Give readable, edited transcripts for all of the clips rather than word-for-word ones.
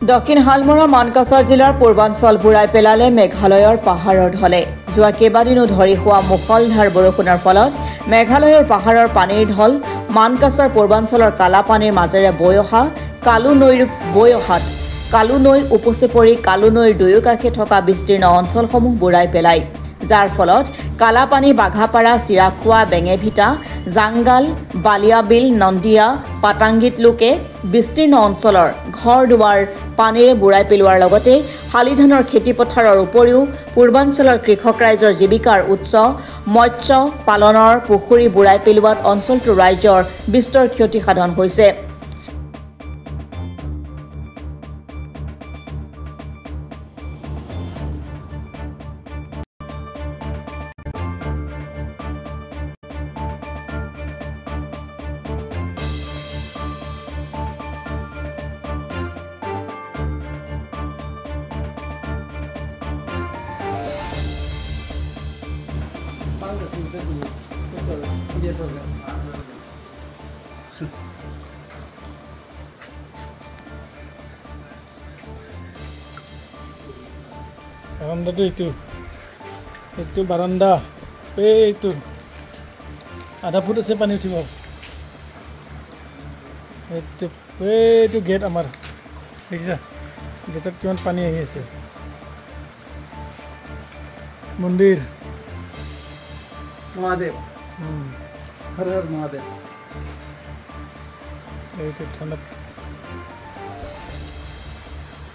দক্ষিণ হালমৰা মানকাছাৰ জিলাৰ পূৰ্বাঞ্চল বুৰাই পেলালে মেঘালয়ৰ পাহাৰৰ ঢলে যোৱা কেইবাদিনো ধৰি হোৱা মুখলধাৰ বৰষুণৰ ফলত মেঘালয়ৰ পাহাৰৰ পানীৰ ঢল মানকাছাৰ পূৰ্বাঞ্চলৰ কালাপানীৰ মাজেৰে বৈ অহাত কালু নৈ উপচি পৰি কালু নৈৰ দুয়োকাষে থকা বিস্তীৰ্ণ অঞ্চলসমূহ বুৰাই পেলায় যাৰ ফলত কালাপানী বাঘাপাৰা চিৰাখোৱা বেঙেভিটা জাংগাল বালিয়াবিল নন্দিয়া পাটাংগিত লোকে বিস্তীৰ্ণ অঞ্চলৰ ঘৰ দুৱাৰ পানীৰে বুৰাই পেলোৱাৰ লগতে হালিধানৰ খেতিপথাৰৰ উপৰিও পূৰ্বাঞ্চলৰ কৃষক ৰাইজৰ জীৱিকাৰ উৎস মৎস্য পালনৰ পুখুৰী বুৰাই পেলোৱাত অঞ্চলটোৰ ৰাইজৰ বিস্তৰ ক্ষতি সাধন হৈছে বাৰান্দাটো এইটো বাৰান্দা এইটো আধা ফুট আছে পানী উঠিব এইটো গেট আমাৰ দেখিছা গেটত কিমান পানী আহি আছে মন্দিৰ মহাদেৱ হৰ হৰ মহাদেৱ এইটো ঠাণ্ডাত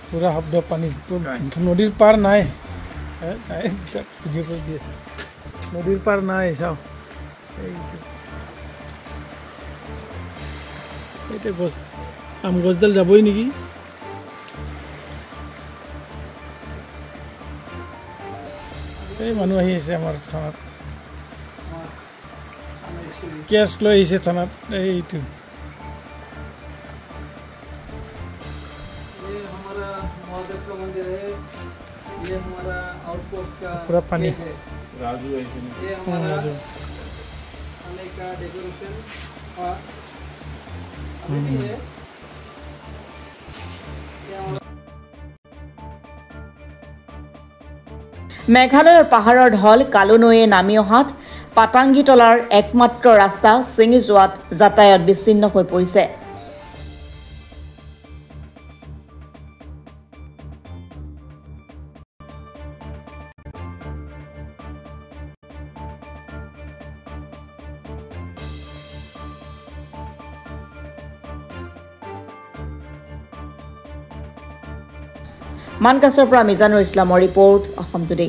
পুৰা শব্দ পানী নদীৰ পাৰ নাই ভিডিঅ' কৰি দি আছে নদীৰ পাৰ নাই চাওঁ এইটো গছ আম গছডাল যাবই নেকি এই মানুহ আহি আছে আমাৰ থানাত কেছ লৈ আহিছে থানাত এইটো ये हमारा आउटपोस्ट का पूरा पानी है राजू है ये हमारा खाने का डेकोरेशन का अभी है মেঘালয়ৰ পাহাৰৰ ঢল কালু নৈয়ে নামি অহাত পাটাংগিতলাৰ একমাত্ৰ ৰাস্তা ছিঙি যোৱাত যাতায়াত বিচ্ছিন্ন হৈ পৰিছে মানকাছৰ পৰা মিজানুৰ ইছলামৰ ৰিপৰ্ট অসম টুডে।